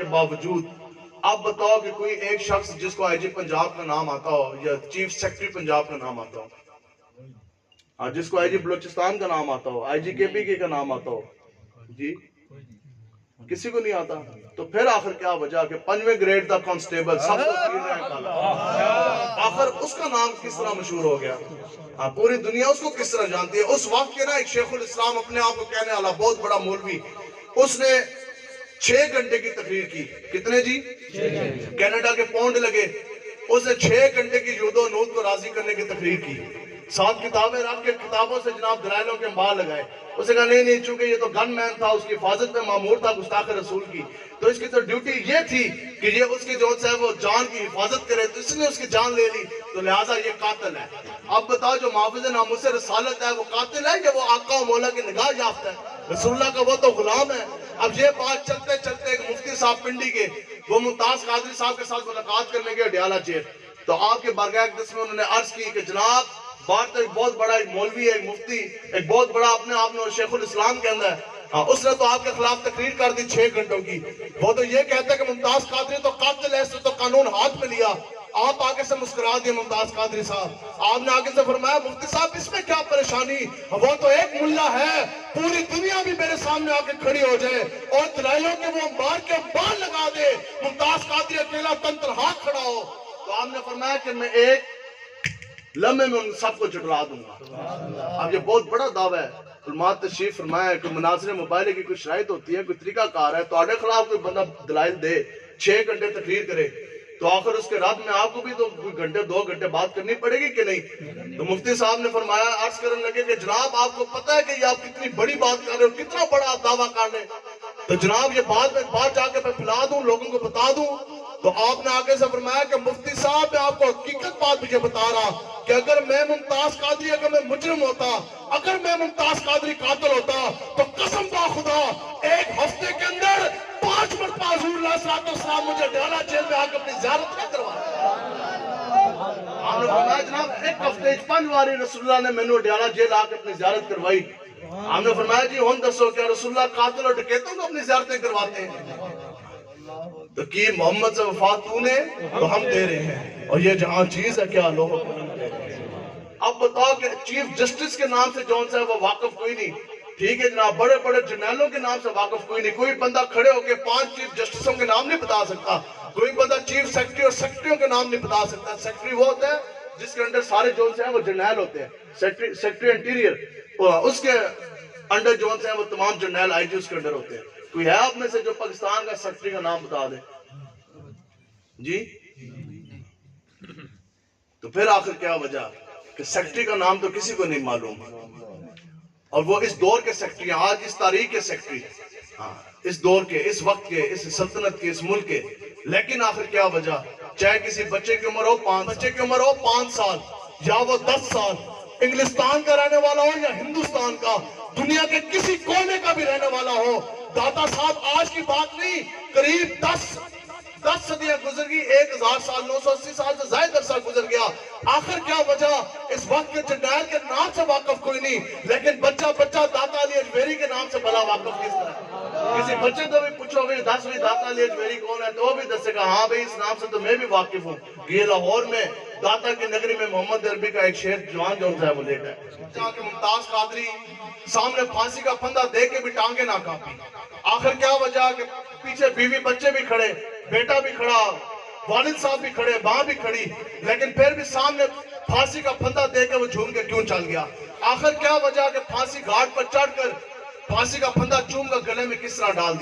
کے باوجود اب بتاؤ کہ کوئی ایک شخص جس کو آئی جی پنجاب کا نام آتا ہو یا چیف سیکرٹری پنجاب کا نام آتا ہو، جس کو آئی جی بلوچستان کا نام آتا ہو، آئی جی کے پی کے کا نام آتا ہو، جی کسی کو نہیں آتا. تو پھر آخر کیا وجہ کہ 5ویں گریڈ دا کانسٹیبل سب کو تیر رہا کالا، آخر اس کا نام کس طرح مشہور ہو گیا؟ پوری دنیا اس کو کس طرح جانتی ہے. اس وقت کے نا ایک شیخ الاسلام اپنے آپ کو کہنے والا بہت بڑا مولوی، اس نے 6 گھنٹے کی تقریر کی. کتنے جی؟ کینیڈا کے پاؤنڈ لگے. اس نے 6 گھنٹے کی یہود و نود کو راضی کرنے کی تقریر کی. 7 کتابیں رکھ کے کتابوں سے جناب دلائلوں کے انبار لگائے. اس نے کہا نہیں چونکہ یہ تو گن مین تھا، اس کی حفاظت میں مامور تھا گستاخ رسول کی، تو اس کی تو ڈیوٹی یہ تھی کہ یہ اس کی جو ہے وہ جان کی حفاظت کرے، تو اس نے اس کی جان لے لی، تو لہٰذا یہ قاتل ہے. اب بتاؤ جو محافظ ناموس رسالت ہے وہ قاتل ہے یا وہ آقا و مولا کی نگاہ یافتہ ہے؟ رسول اللہ کا وہ تو غلام ہے. اب یہ بات چلتے چلتے ایک مفتی صاحب پنڈی کے وہ ممتاز قادری صاحب کے ساتھ ملاقات کرنے گئے اڈیالہ جیل. تو آپ کے بارگاہ اقدس میں انہوں نے عرض کی کہ جناب بات تو ایک بہت بڑا ایک مولوی ہے، ایک مفتی، ایک بہت بڑا اپنے آپ نے شیخ الاسلام کے اندر ہے، اس نے تو آپ کے خلاف تقریر کر دی 6 گھنٹوں کی. وہ تو یہ کہتا ہے کہ ممتاز قادری تو قاتل ہے، اس نے تو قانون ہاتھ میں لیا. آپ آگے سے مسکرا دیے ممتاز قادری صاحب. آپ نے آگے سے فرمایا مفتی صاحب اس میں کیا پریشانی، وہ تو ایک ملا ہے، پوری دنیا بھی میرے سامنے آ کے کھڑی ہو جائے اور دلائلوں کے وہ انبار کے انبار لگا دے، ممتاز قادری اکیلا تن تنہا کھڑا ہو. تو آپ نے فرمایا کہ میں ایک لمحے میں ان سب کو جھٹلا دوں گا. اب یہ بہت بڑا دعویٰ ہے. علماء تشریف فرمایا کہ مناظر مباحثے کی کوئی شرائط ہوتی ہے، کوئی طریقہ کار ہے. تو آڈے خلاف کوئی بندہ دلائل دے، 6 گھنٹے تقریر کرے، تو آخر اس کے رد میں آپ کو بھی تو کوئی گھنٹے 2 گھنٹے بات کرنی پڑے گی کہ نہیں؟ تو مفتی صاحب نے فرمایا عرض کرنے لگے کہ جناب آپ کو پتہ ہے کہ یہ آپ کتنی بڑی بات کر رہے ہو، کتنا بڑا دعویٰ کر رہے ہیں، تو جناب یہ بات میں بات جا کے میں پھیلا دوں، لوگوں کو بتا دوں. تو آپ نے آگے سے فرمایا کہ مفتی صاحب میں آپ کو حقیقت بات مجھے بتا رہا کہ اگر میں ممتاز قادری اگر میں مجرم ہوتا، اگر میں ممتاز قادری قاتل ہوتا تو قسم با خدا ایک ہفتے کے اندر 5 مرتبہ حضور اللہ صلی اللہ علیہ وسلم مجھے اڈیالہ جیل میں آ کے اپنی زیارت نہ کروایا. آپ نے فرمایا جناب ایک ہفتے 5 باری رسول اللہ نے میں نے اڈیالہ جیل آ کے اپنی زیارت کروائی. آپ نے فرمایا جی ہون دسو کیا رسول اللہ قاتل اور ڈکیتوں کو اپنی زیارتیں کرواتے ہیں؟ تو کی محمد سے وفات تو نے تو ہم دے رہے ہیں، اور یہ جہاں چیز ہے کیا لوگ. اب بتاؤ کہ چیف جسٹس کے نام سے جون سے وہ واقف کوئی نہیں، ٹھیک ہے جناب، بڑے بڑے جرنیلوں کے نام سے واقف کوئی نہیں. کوئی بندہ کھڑے ہو کے 5 چیف جسٹسوں کے نام نہیں بتا سکتا. کوئی بندہ چیف سیکرٹری اور سیکرٹریوں کے نام نہیں بتا سکتا. سیکرٹری وہ ہوتا ہے جس کے انڈر سارے جون سے ہیں وہ جرنیل ہوتے ہیں، سیکرٹری انٹیریئر، اس کے انڈر جون سے ہیں وہ تمام جرنیل آئی جی اس کے انڈر ہوتے ہیں. کوئی ہے آپ میں سے جو پاکستان کا سیکرٹری کا نام بتا دے جی؟ تو پھر آخر کیا وجہ کہ سیکرٹری کا نام تو کسی کو نہیں معلوم، اور وہ اس دور کے سیکرٹری، آج اس تاریخ کے سیکرٹری، اس دور کے، اس وقت کے، اس سلطنت کے، اس ملک کے. لیکن آخر کیا وجہ، چاہے کسی بچے کی عمر ہو 5 سال یا وہ 10 سال، انگلستان کا رہنے والا ہو یا ہندوستان کا، دنیا کے کسی کونے کا بھی رہنے والا ہو، داتا صاحب آج کی بات نہیں، قریب 10 صدیاں گزر گئی، 1000 سال 980 سال سے زائد عرصہ گزر گیا. آخر کیا وجہ، اس وقت کے جرنیل کے نام سے واقف کوئی نہیں، لیکن بچہ داتا علی اجمیری کے نام سے بلا واقف کس طرح؟ کسی بچے تو بھی پوچھو گے 10ویں داتا علی اجمیری کون ہے تو وہ بھی دسے گا ہاں بھئی اس نام سے تو میں بھی واقف ہوں. یہ لاہور میں داتا کی نگری میں محمد عربی کا ایک شیر جوان جو ہے وہ لیٹا ہے. جہاں کہ ممتاز قادری سامنے پھانسی کا پھندا دے کے بھی ٹانگیں نہ کانپی. آخر کیا وجہ کہ پیچھے بیوی بچے بھی کھڑے، بیٹا بھی کھڑا، والد صاحب بھی کھڑے، ماں بھی کھڑی، لیکن پھر بھی سامنے پھانسی کا پھندا دے کے وہ جھوم کے کیوں چل گیا؟ آخر کیا وجہ کہ پھانسی گھاٹ پر چڑھ کر پھانسی کا پھندا چوم کر گلے میں کس طرح ڈال دیا؟